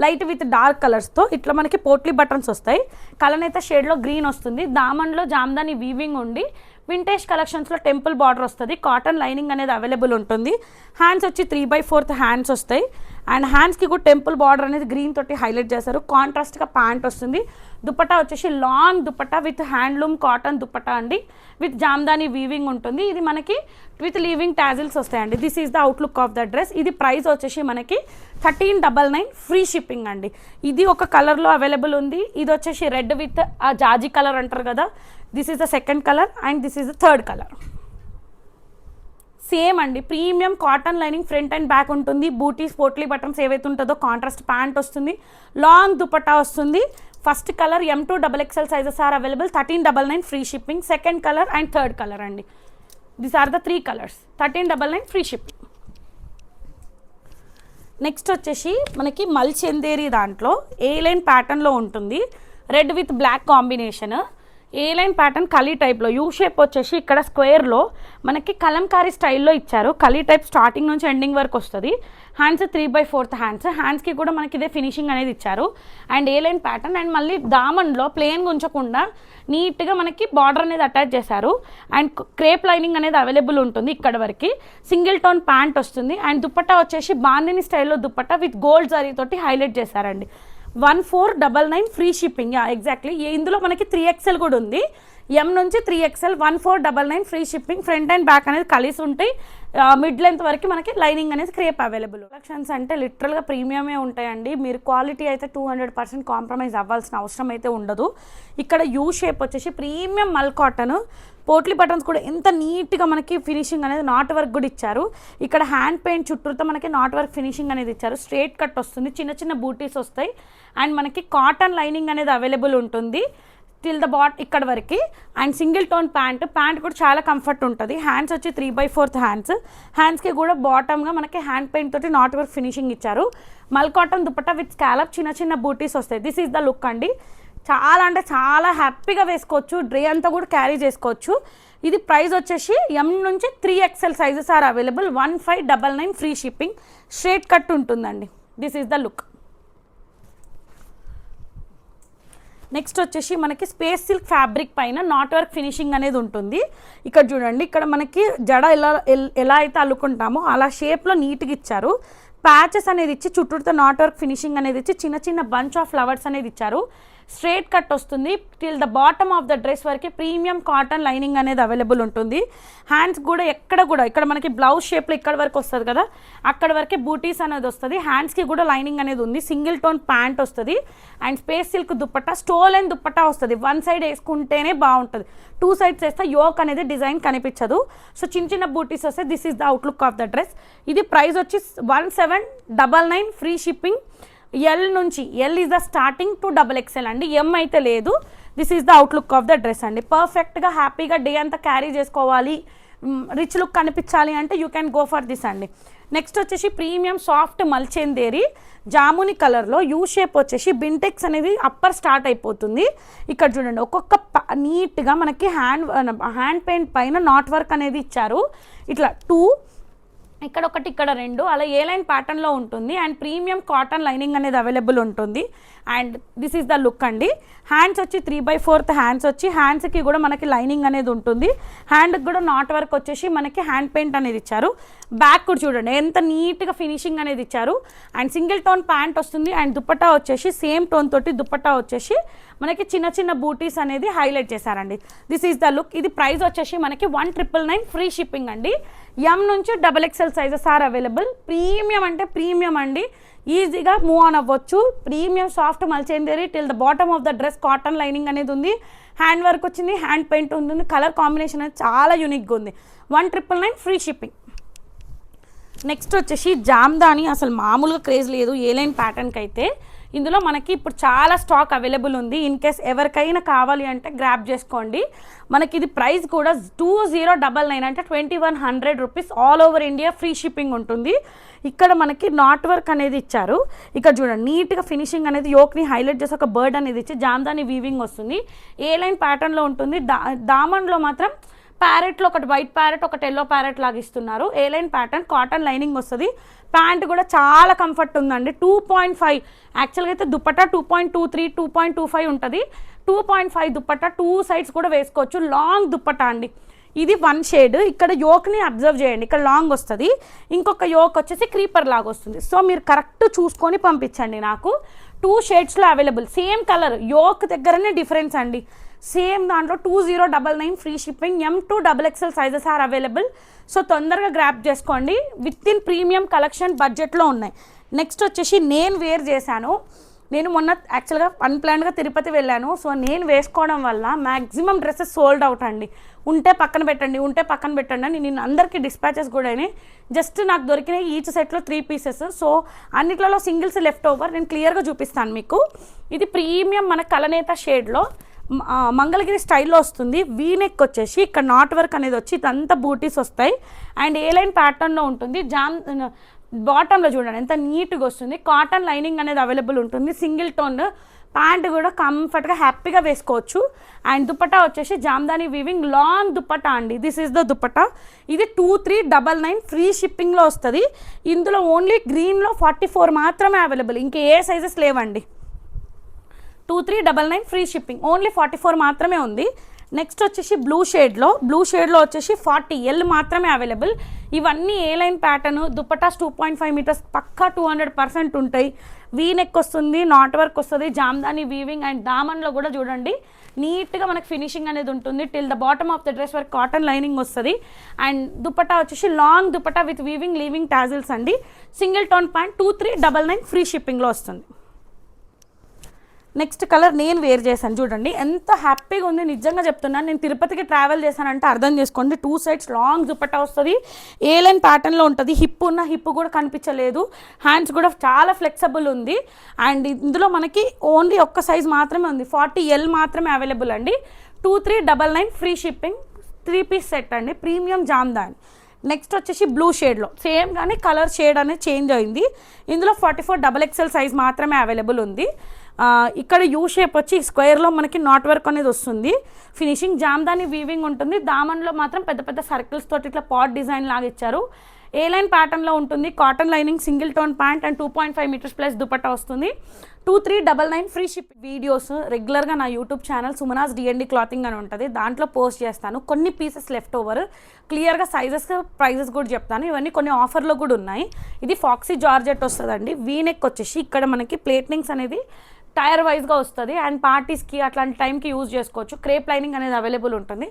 లైట్ విత్ డార్క్ కలర్స్తో. ఇట్లా మనకి పోట్లీ బటన్స్ వస్తాయి. కలనేత షేడ్లో గ్రీన్ వస్తుంది. దామన్లో జామ్దాని వీవింగ్ ఉండి వింటేజ్ కలెక్షన్స్లో టెంపుల్ బార్డర్ వస్తుంది. కాటన్ లైనింగ్ అనేది అవైలబుల్ ఉంటుంది. హ్యాండ్స్ వచ్చి 3/4 హ్యాండ్స్ వస్తాయి. అండ్ హ్యాండ్స్కి కూడా టెంపుల్ బార్డర్ అనేది గ్రీన్ తోటి హైలైట్ చేశారు. కాంట్రాస్ట్గా ప్యాంట్ వస్తుంది. దుపట్టా వచ్చేసి long dupatta with handloom cotton dupatta అండి. విత్ జామ్దాని వీవింగ్ ఉంటుంది. ఇది మనకి విత్ లీవింగ్ టాజిల్స్ వస్తాయండి. This is the outlook of the dress. ఇది ప్రైస్ వచ్చేసి మనకి 1399, ఫ్రీ షిప్పింగ్ అండి. ఇది ఒక కలర్లో అవైలబుల్ ఉంది. ఇది వచ్చేసి రెడ్ విత్ ఆ జాజీ కలర్ అంటారు కదా, this is the second colour and this is the third colour. Same అండి, premium cotton lining front and back ఉంటుంది. బూటీస్ పోట్లీ బటన్స్ ఏవైతే ఉంటుందో కాంట్రాస్ట్ ప్యాంట్ వస్తుంది. లాంగ్ దుపట్టా వస్తుంది. First colour M2 XXL sizes are available. 1399, free shipping. Second colour and third colour అండి. These are the 3 colours. 1399 free shipping. Next వచ్చేసి మనకి మల్చందేరి దాంట్లో ఏ లైన్ ప్యాటర్న్లో ఉంటుంది, red with black combination. A line pattern కలీ టైప్లో, యూ షేప్ వచ్చేసి ఇక్కడ స్క్వేర్లో మనకి కలంకారీ స్టైల్లో ఇచ్చారు. కలీ టైప్ స్టార్టింగ్ నుంచి ఎండింగ్ వరకు వస్తుంది. Hands 3/4 hands. హ్యాండ్స్కి కూడా మనకి ఇదే ఫినిషింగ్ అనేది ఇచ్చారు. And A line pattern. And మళ్ళీ దామన్లో ప్లెయిన్గా ఉంచకుండా నీట్గా మనకి బార్డర్ అనేది అటాచ్ చేశారు. అండ్ క్రేప్ లైనింగ్ అనేది అవైలబుల్ ఉంటుంది ఇక్కడ వరకు. సింగిల్ టోన్ ప్యాంట్ వస్తుంది. అండ్ దుపట్టా వచ్చేసి బాందిని స్టైల్లో దుపట్టా విత్ గోల్డ్ జరీ తోటి హైలైట్ చేశారండి. 1499 ఫ్రీ షిప్పింగ్. ఎగ్జాక్ట్లీ. ఇందులో మనకి 3XL కూడా ఉంది. M నుంచి 3XL 1499 free shipping. Front and back అనేది కలిసి ఉంటాయి. మిడ్ లెంత్ వరకు మనకి లైనింగ్ అనేది క్రేప్ అవైలబుల్. కలెక్షన్స్ అంటే లిటరల్గా ప్రీమియమే ఉంటాయండి. మీరు క్వాలిటీ అయితే 200% కాంప్రమైజ్ అవ్వాల్సిన అవసరం అయితే ఉండదు. ఇక్కడ యూ షేప్ వచ్చేసి premium mul cotton. Potli buttons కూడా ఎంత నీట్గా మనకి ఫినిషింగ్ అనేది నాట్ వర్క్ కూడా ఇచ్చారు. ఇక్కడ హ్యాండ్ పెయింట్ చుట్టూతో మనకి నాట్ వర్క్ ఫినిషింగ్ అనేది ఇచ్చారు. స్ట్రేట్ కట్ వస్తుంది, చిన్న చిన్న బూటీస్ వస్తాయి. అండ్ మనకి కాటన్ లైనింగ్ అనేది అవైలబుల్ ఉంటుంది టిల్ ద బాట్ ఇక్కడ వరకు. అండ్ సింగిల్ టోన్ ప్యాంట్ కూడా చాలా కంఫర్ట్ ఉంటుంది. హ్యాండ్స్ వచ్చి 3/4 హ్యాండ్స్. హ్యాండ్స్కి కూడా బాటమ్గా మనకి హ్యాండ్ పెయింట్ తోటి నాట్ వర్క్ ఫినిషింగ్ ఇచ్చారు. మల్ కాటన్ దుపట్టా విత్ స్కాలప్, చిన్న చిన్న బూటీస్ వస్తాయి. దిస్ ఈజ్ ద లుక్ అండి. చాలా అంటే చాలా హ్యాపీగా వేసుకోవచ్చు. డ్రే అంతా కూడా క్యారీ చేసుకోవచ్చు. ఇది ప్రైస్ వచ్చేసి M నుంచి 3XL sizes are available. 1599 free shipping. Straight cut ఉంటుందండి. This is the look. Next వచ్చేసి మనకి స్పేస్ సిల్క్ ఫ్యాబ్రిక్ పైన నాట్ వర్క్ ఫినిషింగ్ అనేది ఉంటుంది. ఇక్కడ చూడండి, ఇక్కడ మనకి జడ ఎలా అయితే అల్లుకుంటామో అలా షేప్లో నీట్గా ఇచ్చారు. ప్యాచెస్ అనేది ఇచ్చి చుట్టూతో నాట్ వర్క్ ఫినిషింగ్ అనేది ఇచ్చి చిన్న చిన్న బంచ్ ఆఫ్ ఫ్లవర్స్ అనేది ఇచ్చారు. స్ట్రేట్ కట్ వస్తుంది. Till the bottom of the dress వరకు ప్రీమియం కాటన్ లైనింగ్ అనేది అవైలబుల్ ఉంటుంది. హ్యాండ్స్ కూడా ఇక్కడ మనకి బ్లౌజ్ షేప్లో ఇక్కడ వరకు వస్తుంది కదా, అక్కడ వరకే బూటీస్ అనేది వస్తుంది. హ్యాండ్స్కి కూడా లైనింగ్ అనేది ఉంది. సింగిల్ టోన్ ప్యాంట్ వస్తుంది. And space silk dupatta, stolen dupatta వస్తుంది. వన్ సైడ్ వేసుకుంటేనే బాగుంటుంది. 2 సైడ్స్ వేస్తే యోక్ అనేది డిజైన్ కనిపించదు. సో చిన్న చిన్న బూటీస్ వస్తాయి. This is the outlook of the dress. ఇది ప్రైస్ వచ్చి 1799 ఫ్రీ షిప్పింగ్. L నుంచి L is the starting to XXL అండి. M అయితే లేదు. This is the outlook of the dress అండి. పర్ఫెక్ట్గా హ్యాపీగా డే అంతా క్యారీ చేసుకోవాలి, రిచ్ లుక్ కనిపించాలి అంటే you can go for this అండి. నెక్స్ట్ వచ్చేసి ప్రీమియం సాఫ్ట్ మల్చందేరి జాముని కలర్లో యూ షేప్ వచ్చేసి బింటెక్స్ అనేది అప్పర్ స్టార్ట్ అయిపోతుంది. ఇక్కడ చూడండి, ఒక్కొక్క నీట్గా మనకి హ్యాండ్ పెయింట్ పైన నాట్ వర్క్ అనేది ఇచ్చారు. ఇట్లా 2 ఇక్కడ ఒకటి, ఇక్కడ 2 అలా ఏ లైన్ ప్యాటర్న్లో ఉంటుంది. అండ్ ప్రీమియం కాటన్ లైనింగ్ అనేది అవైలబుల్ ఉంటుంది. And this is the look అండి. హ్యాండ్స్ వచ్చి 3/4 హ్యాండ్స్ వచ్చి హ్యాండ్స్కి కూడా మనకి లైనింగ్ అనేది ఉంటుంది. హ్యాండ్కి కూడా నాట్ వర్క్ వచ్చేసి మనకి హ్యాండ్ పెయింట్ అనేది ఇచ్చారు. బ్యాక్ కూడా చూడండి ఎంత నీట్గా ఫినిషింగ్ అనేది ఇచ్చారు. అండ్ సింగిల్ టోన్ ప్యాంట్ వస్తుంది. అండ్ దుపట్టా వచ్చేసి సేమ్ టోన్ తోటి దుపట్టా వచ్చేసి మనకి చిన్న చిన్న బూటీస్ అనేది హైలైట్ చేశారండి. This is the look. ఇది ప్రైస్ వచ్చేసి మనకి 1999 ఫ్రీ షిప్పింగ్ అండి. M నుంచి XXL sizes are available. Premium అంటే ప్రీమియం అండి. ఈజీగా మూవ్ ఆన్ అవ్వచ్చు. ప్రీమియం సాఫ్ట్ మల్చందేరి till the bottom of the dress cotton lining అనేది ఉంది. హ్యాండ్ వర్క్ వచ్చింది, హ్యాండ్ పెయింట్ ఉంటుంది. కలర్ కాంబినేషన్ అనేది చాలా యూనిక్గా ఉంది. 1999 ఫ్రీ షిప్పింగ్. నెక్స్ట్ వచ్చేసి జామ్దాని. అసలు మామూలుగా క్రేజ్ లేదు ఏ లైన్ ప్యాటర్న్కి అయితే. ఇందులో మనకి ఇప్పుడు చాలా స్టాక్ అవైలబుల్ ఉంది. ఇన్ కేస్ ఎవరికైనా కావాలి అంటే గ్రాప్ చేసుకోండి. మనకి ఇది ప్రైస్ కూడా 2099 అంటే 2100 rupees. All over India free shipping ఉంటుంది. ఇక్కడ మనకి నాట్ వర్క్ అనేది ఇచ్చారు. ఇక్కడ చూడండి నీట్గా ఫినిషింగ్ అనేది యోక్ని హైలైట్ చేసి ఒక బర్డ్ అనేది ఇచ్చి జామ్దాని వీవింగ్ వస్తుంది. ఏ లైన్ ప్యాటర్న్లో ఉంటుంది. దామన్లో మాత్రం ప్యారెట్లో ఒకటి వైట్ ప్యారెట్, ఒకటి ఎల్లో ప్యారెట్ లాగా ఇస్తున్నారు. ఏ లైన్ ప్యాటర్న్, కాటన్ లైనింగ్ వస్తుంది. ప్యాంట్ కూడా చాలా కంఫర్ట్ ఉందండి. 2.5 యాక్చువల్గా అయితే దుపట్టా 2.23, 2.25 ఉంటుంది. 2.5 దుపట్టా 2 సైడ్స్ కూడా వేసుకోవచ్చు. లాంగ్ దుపట్టా అండి. ఇది 1 షేడ్. ఇక్కడ యోక్ని అబ్జర్వ్ చేయండి, ఇక్కడ లాంగ్ వస్తుంది. ఇంకొక యోక్ వచ్చేసి క్రీపర్ లాగా వస్తుంది. సో మీరు కరెక్ట్ చూసుకొని పంపించండి. నాకు 2 షేడ్స్లో అవైలబుల్. సేమ్ కలర్, యోక్ దగ్గరనే డిఫరెన్స్ అండి. సేమ్ దాంట్లో 2099 free shipping. M to XXL sizes are available. So తొందరగా గ్రాప్ చేసుకోండి. విత్ ఇన్ ప్రీమియం కలెక్షన్ బడ్జెట్లో ఉన్నాయి. నెక్స్ట్ వచ్చేసి నేను వేర్ చేశాను. నేను మొన్న యాక్చువల్గా అన్ప్లాన్డ్గా తిరుపతి వెళ్ళాను. సో నేను వేసుకోవడం వల్ల మ్యాక్సిమం డ్రెస్సెస్ సోల్డ్ అవుట్ అండి. ఉంటే పక్కన పెట్టండి అని నేను అందరికీ డిస్పాచెస్ కూడా అయినాయి. జస్ట్ నాకు దొరికినాయి ఈచ్ సెట్లో 3 పీసెస్. సో అన్నిట్లలో సింగిల్స్ లెఫ్ట్ ఓవర్. నేను క్లియర్గా చూపిస్తాను మీకు. ఇది ప్రీమియం మన కలనేత షేడ్లో మంగళగిరి స్టైల్లో వస్తుంది. వీ నెక్ వచ్చేసి ఇక్కడ నాట్ వర్క్ అనేది వచ్చి ఇదంతా బూటీస్ వస్తాయి అండ్ ఏ లైన్ ప్యాటర్న్లో ఉంటుంది. బాటంలో చూడండి ఎంత నీట్గా వస్తుంది. కాటన్ లైనింగ్ అనేది అవైలబుల్ ఉంటుంది. సింగిల్ టోన్ ప్యాంట్ కూడా కంఫర్ట్గా హ్యాపీగా వేసుకోవచ్చు. అండ్ దుపట్టా వచ్చేసి జామ్దాని వీవింగ్ లాంగ్ దుపట్టా అండి. This is the dupatta. ఇది 2399 ఫ్రీ షిప్పింగ్లో వస్తుంది. ఇందులో ఓన్లీ గ్రీన్లో 44 మాత్రమే అవైలబుల్, ఇంకా ఏ సైజెస్ లేవండి. 2399 ఫ్రీ షిప్పింగ్, ఓన్లీ 44 మాత్రమే ఉంది. నెక్స్ట్ వచ్చేసి బ్లూ షేడ్లో వచ్చేసి 40L మాత్రమే అవైలబుల్. ఇవన్నీ ఏ లైన్ ప్యాటర్న్, దుపటాస్ 2.5 మీటర్స్ పక్కా 200% ఉంటాయి. వీ నెక్ వస్తుంది, నాట్ వర్క్ వస్తుంది, జామ్దాని వీవింగ్ అండ్ దామన్లో కూడా చూడండి నీట్గా మనకు ఫినిషింగ్ అనేది ఉంటుంది. Till the bottom of the dress work cotton lining వస్తుంది. అండ్ దుపట్టా వచ్చేసి long dupatta with weaving leaving tassels అండి. సింగిల్ టోన్ ప్యాంట్ 2399 ఫ్రీ షిప్పింగ్లో వస్తుంది. నెక్స్ట్ కలర్ నేను వేర్ చేశాను చూడండి ఎంత హ్యాపీగా ఉంది. నిజంగా చెప్తున్నాను, నేను తిరుపతికి ట్రావెల్ చేశానంటే అర్థం చేసుకోండి. 2 సైడ్స్ లాంగ్ దుపట్టా వస్తుంది, ఏ లైన్ ప్యాటర్న్లో ఉంటుంది. హిప్ కూడా కనిపించలేదు. హ్యాండ్స్ కూడా చాలా ఫ్లెక్సిబుల్ ఉంది. అండ్ ఇందులో మనకి ఓన్లీ ఒక్క సైజ్ మాత్రమే ఉంది, 40L మాత్రమే అవైలబుల్ అండి. 2399 ఫ్రీ షిప్పింగ్, 3 పీస్ సెట్ అండి, ప్రీమియం జామ్దాని. నెక్స్ట్ వచ్చేసి బ్లూ షేడ్లో సేమ్ కానీ కలర్ షేడ్ అనేది చేంజ్ అయింది. ఇందులో 44 XXL సైజ్ మాత్రమే అవైలబుల్ ఉంది. ఇక్కడ యూ షేప్ వచ్చి స్క్వేర్లో మనకి నాట్ వర్క్ అనేది వస్తుంది. ఫినిషింగ్ జామ్దాని వీవింగ్ ఉంటుంది. దామన్లో మాత్రం పెద్ద పెద్ద సర్కిల్స్ తోటి ఇట్లా పాట్ డిజైన్ లాగా ఇచ్చారు. ఏ లైన్ ప్యాటర్న్లో ఉంటుంది. Cotton lining, single tone pant and 2.5 metres plus dupatta వస్తుంది. 2399 ఫ్రీ షిప్. వీడియోస్ రెగ్యులర్గా నా YouTube channel Sumana's DMD clothing అని ఉంటుంది, దాంట్లో పోస్ట్ చేస్తాను. కొన్ని పీసెస్ లెఫ్ట్ ఓవర్, క్లియర్గా సైజెస్ ప్రైజెస్ కూడా చెప్తాను. ఇవన్నీ కొన్ని ఆఫర్లో కూడా ఉన్నాయి. ఇది ఫాక్సీ జార్జెట్ వస్తుందండి. వీ నెక్ వచ్చేసి ఇక్కడ మనకి ప్లేట్నింగ్స్ అనేది టైర్ వైజ్గా వస్తుంది అండ్ పార్టీస్కి అట్లాంటి టైంకి యూజ్ చేసుకోవచ్చు. క్రేప్ లైనింగ్ అనేది అవైలబుల్ ఉంటుంది.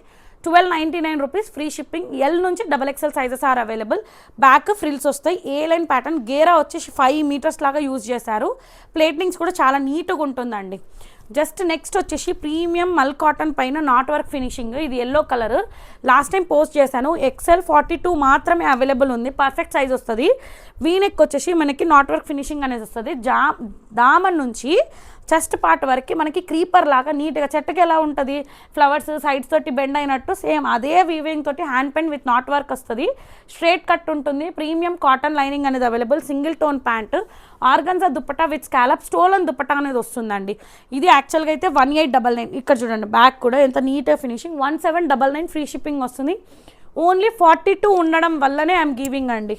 1299 రూపీస్ ఫ్రీ షిప్పింగ్. ఎల్ నుంచి XXL sizes are available. Back frills వస్తాయి. ఏ లైన్ ప్యాటర్న్, గేరా వచ్చేసి 5 మీటర్స్ లాగా యూజ్ చేశారు. ప్లేట్నింగ్స్ కూడా చాలా నీట్గా ఉంటుందండి. జస్ట్ నెక్స్ట్ వచ్చేసి ప్రీమియం మల్ కాటన్ పైన నాట్ వర్క్ ఫినిషింగ్. ఇది yellow colour, last time post చేశాను. XL 42 మాత్రమే అవైలబుల్ ఉంది, పర్ఫెక్ట్ సైజ్ వస్తుంది. వీనెక్ వచ్చేసి మనకి నాట్ వర్క్ ఫినిషింగ్ అనేది వస్తుంది. దామన్ నుంచి చెస్ట్ పార్ట్ వరకు మనకి క్రీపర్ లాగా నీట్గా, చెట్టుకి ఎలా ఉంటుంది ఫ్లవర్స్ సైడ్స్ తోటి బెండ్ అయినట్టు సేమ్ అదే వీవింగ్ తోటి hand pen with not work వస్తుంది. స్ట్రేట్ కట్ ఉంటుంది. ప్రీమియం కాటన్ లైనింగ్ అనేది available. Single tone pant, organza dupatta with scallop stolen dupatta అనేది వస్తుందండి. ఇది యాక్చువల్గా అయితే 1899. ఇక్కడ చూడండి బ్యాక్ కూడా ఎంత నీట్గా ఫినిషింగ్. 1799 ఫ్రీ షిప్పింగ్ వస్తుంది. ఓన్లీ 42 ఉండడం వల్లనే ఐఎమ్ గివింగ్ అండి.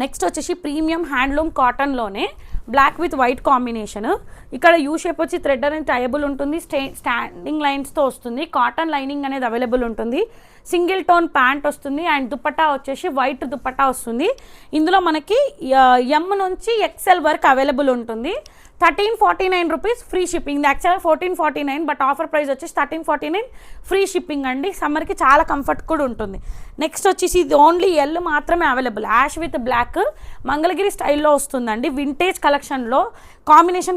నెక్స్ట్ వచ్చేసి ప్రీమియం హ్యాండ్లూమ్ కాటన్లోనే బ్లాక్ విత్ వైట్ కాంబినేషన్. ఇక్కడ యూ షేప్ వచ్చి థ్రెడ్ అనేది టైబుల్ ఉంటుంది. స్టాండింగ్ లైన్స్తో వస్తుంది. కాటన్ లైనింగ్ అనేది అవైలబుల్ ఉంటుంది. సింగిల్ టోన్ ప్యాంట్ వస్తుంది అండ్ దుపట్టా వచ్చేసి వైట్ దుపట్టా వస్తుంది. ఇందులో మనకి M నుంచి XL వరకు అవైలబుల్ ఉంటుంది. 1349 రూపీస్ ఫ్రీ షిప్పింగ్. యాక్చువల్గా 1449 బట్ ఆఫర్ ప్రైస్ వచ్చేసి 1349 ఫ్రీ షిప్పింగ్ అండి. సమ్మర్కి చాలా కంఫర్ట్ కూడా ఉంటుంది. నెక్స్ట్ వచ్చేసి ఇది ఓన్లీ ఎల్ మాత్రమే available. Ash with black Mangalagiri స్టైల్లో వస్తుందండి. వింటేజ్ కలెక్షన్లో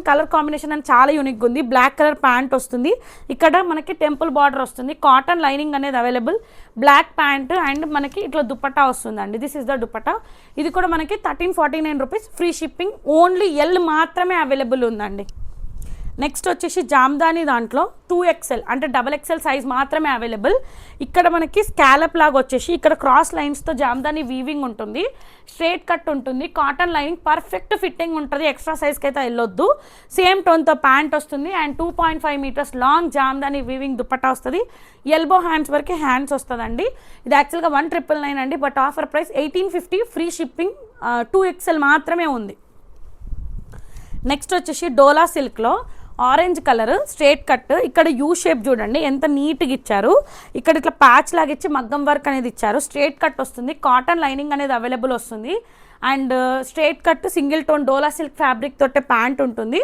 కలర్ కాంబినేషన్ అని చాలా యూనిక్గా ఉంది. బ్లాక్ కలర్ ప్యాంట్ వస్తుంది. ఇక్కడ మనకి టెంపుల్ బార్డర్ వస్తుంది. కాటన్ లైనింగ్ అనేది అవైలబుల్. బ్లాక్ ప్యాంట్ అండ్ మనకి ఇట్లా దుపట్టా వస్తుందండి. This is the dupatta. ఇది కూడా మనకి 1349 rupees free shipping. Only L మాత్రమే అవైలబుల్ ఉందండి. నెక్స్ట్ వచ్చేసి జామ్దాని దాంట్లో 2XL అంటే XXL సైజ్ మాత్రమే అవైలబుల్. ఇక్కడ మనకి స్కాలప్ లాగా వచ్చేసి ఇక్కడ క్రాస్ లైన్స్తో జామ్దాని వీవింగ్ ఉంటుంది. స్ట్రేట్ కట్ ఉంటుంది. కాటన్ లైనింగ్ పర్ఫెక్ట్ ఫిట్టింగ్ ఉంటుంది. ఎక్స్ట్రా సైజ్కి అయితే వెళ్ళొద్దు. సేమ్ టోన్తో ప్యాంట్ వస్తుంది and 2.5 metres long jamdani weaving dupatta వస్తుంది. ఎల్బో హ్యాండ్స్ వరకు హ్యాండ్స్ వస్తుందండి. ఇది యాక్చువల్గా 1999 అండి but offer price 1850 free shipping. 2XL మాత్రమే ఉంది. నెక్స్ట్ వచ్చేసి డోలా సిల్క్లో ఆరెంజ్ కలర్ స్ట్రేట్ కట్. ఇక్కడ యూ షేప్ చూడండి ఎంత నీట్గా ఇచ్చారు. ఇక్కడ ఇట్లా ప్యాచ్ లాగా ఇచ్చి మగ్గం వర్క్ అనేది ఇచ్చారు. స్ట్రేట్ కట్ వస్తుంది. కాటన్ లైనింగ్ అనేది అవైలబుల్ వస్తుంది and straight cut single tone dola silk fabric తోటే ప్యాంట్ ఉంటుంది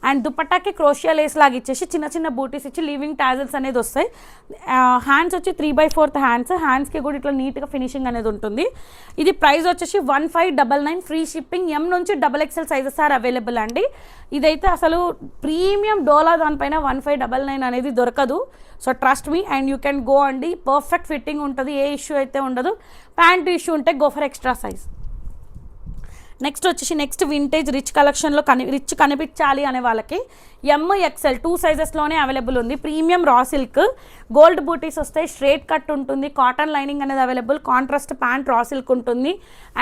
అండ్ దుపట్టాకి క్రోషియా లేస్ లాగా ఇచ్చేసి చిన్న చిన్న బూటీస్ ఇచ్చి లీవింగ్ టాజల్స్ అనేది వస్తాయి. హ్యాండ్స్ వచ్చి 3/4 హ్యాండ్స్కి కూడా ఇట్లా నీట్గా ఫినిషింగ్ అనేది ఉంటుంది. ఇది ప్రైస్ వచ్చేసి 1599 ఫ్రీ షిప్పింగ్. M నుంచి XXL సైజెస్ ఆర్ అవైలబుల్ అండి. ఇదైతే అసలు ప్రీమియం డోలా దానిపైన 1599 అనేది దొరకదు. So trust me and you can go అండి. పర్ఫెక్ట్ ఫిట్టింగ్ ఉంటుంది. ఏ ఇష్యూ అయితే ఉండదు. ప్యాంట్ ఇష్యూ ఉంటే go for extra size. Next వచ్చేసి నెక్స్ట్ వింటేజ్ రిచ్ కలెక్షన్లో రిచ్ కనిపించాలి అనే వాళ్ళకి MXL 2 సైజెస్లోనే అవైలబుల్ ఉంది. ప్రీమియం రా సిల్క్ గోల్డ్ బూటీస్ వస్తాయి, స్ట్రేట్ కట్ ఉంటుంది, కాటన్ లైనింగ్ అనేది available, contrast pant raw silk ఉంటుంది.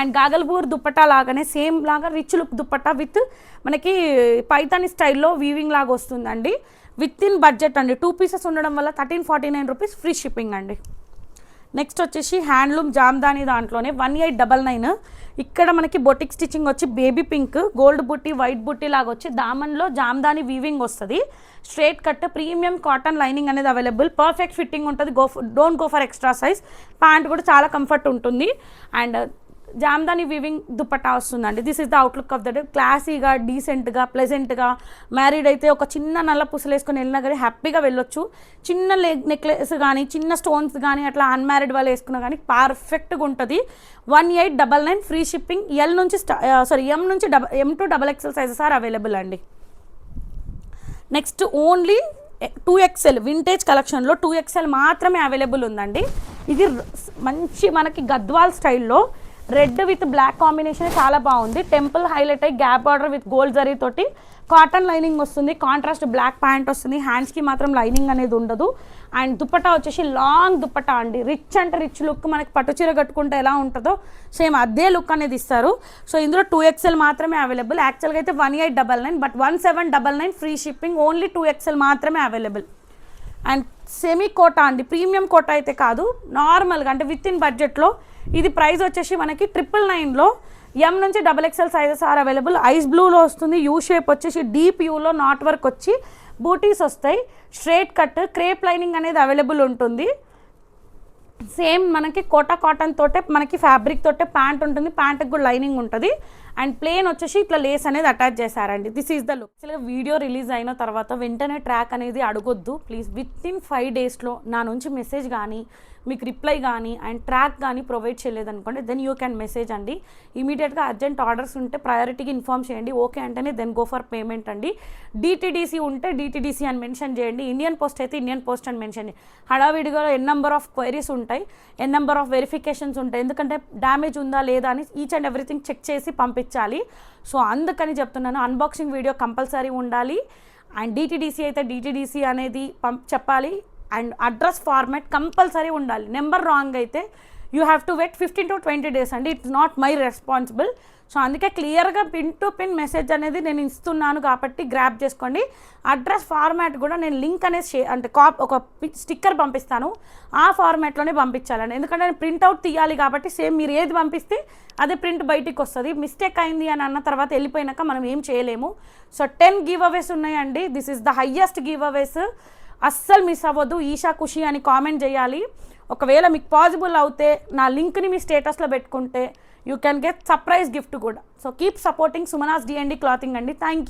అండ్ గాగల్పూర్ దుప్పట్టా లాగానే సేమ్ లాగా రిచ్ లుక్ దుప్పట్టా విత్ మనకి పైతాని స్టైల్లో వీవింగ్ లాగా వస్తుందండి. విత్ ఇన్ బడ్జెట్ అండి. 2 పీసెస్ ఉండడం వల్ల 1349 రూపీస్ ఫ్రీ షిప్పింగ్ అండి. నెక్స్ట్ వచ్చేసి హ్యాండ్లూమ్ జామ్దాని దాంట్లోనే 1899. ఇక్కడ మనకి బొటిక్ స్టిచ్చింగ్ వచ్చి బేబీ పింక్ గోల్డ్ బుట్టి వైట్ బుట్టి లాగా వచ్చి దామన్లో జామ్దాని వీవింగ్ వస్తుంది. Straight cut premium cotton lining అనేది అవైలబుల్, పర్ఫెక్ట్ ఫిట్టింగ్ ఉంటుంది. Don't go for extra size. Pant కూడా చాలా కంఫర్ట్ ఉంటుంది. అండ్ జామ్దాని వీవింగ్ దుపట్టా వస్తుందండి. This is the outlook of the day. క్లాసీగా, డీసెంట్గా, ప్లెజెంట్గా, మ్యారీడ్ అయితే ఒక చిన్న నల్ల పూసలు వేసుకొని వెళ్ళినా కానీ హ్యాపీగా వెళ్ళొచ్చు. చిన్న నెక్లెస్ కానీ చిన్న స్టోన్స్ కానీ అట్లా అన్మ్యారీడ్ వాళ్ళు వేసుకున్నా కానీ పర్ఫెక్ట్గా ఉంటుంది. 1899 ఫ్రీ షిప్పింగ్. ఎం నుంచి M to XXL sizes are available అండి. నెక్స్ట్ ఓన్లీ 2XL వింటేజ్ కలెక్షన్లో 2XL మాత్రమే అవైలబుల్ ఉందండి. ఇది మంచి మనకి గద్వాల్ స్టైల్లో రెడ్ విత్ బ్లాక్ కాంబినేషన్ చాలా బాగుంది. టెంపుల్ హైలైట్ అయ్యి gap border with gold zari తోటి కాటన్ లైనింగ్ వస్తుంది, కాంట్రాస్ట్ బ్లాక్ ప్యాంట్ వస్తుంది. హ్యాండ్స్కి మాత్రం లైనింగ్ అనేది ఉండదు. అండ్ దుపట్టా వచ్చేసి లాంగ్ దుపట్టా అండి. రిచ్ అంటే రిచ్ లుక్, మనకి పట్టు చీర కట్టుకుంటే ఎలా ఉంటుందో సేమ్ అదే లుక్ అనేది ఇస్తారు. సో ఇందులో 2XL మాత్రమే అవైలబుల్. యాక్చువల్గా అయితే 1899 but 1799 free shipping. Only 2XL మాత్రమే అవైలబుల్. అండ్ సెమీ కోటా అండి, ప్రీమియం కోటా అయితే కాదు, నార్మల్గా అంటే విత్ ఇన్ బడ్జెట్లో. ఇది ప్రైస్ వచ్చేసి మనకి 999లో M నుంచి XXL sizes are available. Ice బ్లూలో వస్తుంది. యూ షేప్ వచ్చేసి డీప్ యూలో నాట్ వర్క్ వచ్చి బూటీస్ వస్తాయి. స్ట్రేట్ కట్ క్రేప్ లైనింగ్ అనేది అవైలబుల్ ఉంటుంది. సేమ్ మనకి కోటా కాటన్ తోటే మనకి ఫ్యాబ్రిక్ తోటే ప్యాంట్ ఉంటుంది, ప్యాంట్కి కూడా లైనింగ్ ఉంటుంది. అండ్ ప్లేన్ వచ్చేసి ఇట్లా లేస్ అనేది అటాచ్ చేశారండి. This is the look. యాక్చువల్గా వీడియో రిలీజ్ అయిన తర్వాత వెంటనే ట్రాక్ అనేది అడగొద్దు ప్లీజ్. విత్ ఇన్ 5 డేస్లో నా నుంచి మెసేజ్ కానీ మీకు రిప్లై కానీ అండ్ ట్రాక్ కానీ ప్రొవైడ్ చేయలేదనుకోండి దెన్ యూ క్యాన్ మెసేజ్ అండి. ఇమీడియట్గా అర్జెంట్ ఆర్డర్స్ ఉంటే ప్రయారిటీకి ఇన్ఫార్మ్ చేయండి. ఓకే అంటేనే దెన్ గో ఫర్ పేమెంట్ అండి. DTDC ఉంటే DTDC అని మెన్షన్ చేయండి. ఇండియన్ పోస్ట్ అయితే ఇండియన్ పోస్ట్ అని మెన్షన్ చేయండి. హడావిడిగా నెంబర్ ఆఫ్ క్వైరీస్ ఉంటాయి, నెంబర్ ఆఫ్ వెరిఫికేషన్స్ ఉంటాయి. ఎందుకంటే డ్యామేజ్ ఉందా లేదా అని ఈచ్ అండ్ ఎవ్రీథింగ్ చెక్ చేసి పంపించాలి. సో అందుకని చెప్తున్నాను, అన్బాక్సింగ్ వీడియో కంపల్సరీ ఉండాలి. అండ్ DTDC అయితే DTDC అనేది చెప్పాలి. అండ్ అడ్రస్ ఫార్మాట్ కంపల్సరీ ఉండాలి. నెంబర్ రాంగ్ అయితే you have to wait 15 to 20 days అండి. It's not my responsible. So అందుకే క్లియర్గా పిన్ టు పిన్ మెసేజ్ అనేది నేను ఇస్తున్నాను కాబట్టి గ్రాప్ చేసుకోండి. అడ్రస్ ఫార్మాట్ కూడా నేను లింక్ అనేది అంటే ఒక స్టిక్కర్ పంపిస్తాను, ఆ ఫార్మాట్లోనే పంపించాలండి. ఎందుకంటే నేను ప్రింట్అవుట్ తీయాలి కాబట్టి సేమ్ మీరు ఏది పంపిస్తే అదే ప్రింట్ బయటికి వస్తుంది. మిస్టేక్ అయింది అని అన్న తర్వాత వెళ్ళిపోయినాక మనం ఏం చేయలేము. సో 10 గివ్ అవేస్ ఉన్నాయండి. This is the highest giveaways. అస్సలు మిస్ అవ్వద్దు. ఈషా ఖుషి అని కామెంట్ చేయాలి. ఒకవేళ మీకు పాసిబుల్ అవుతే నా లింక్ని మీ స్టేటస్లో పెట్టుకుంటే you can get surprise gift కూడా. So keep supporting Sumana's D&D clothing అండి. Thank you.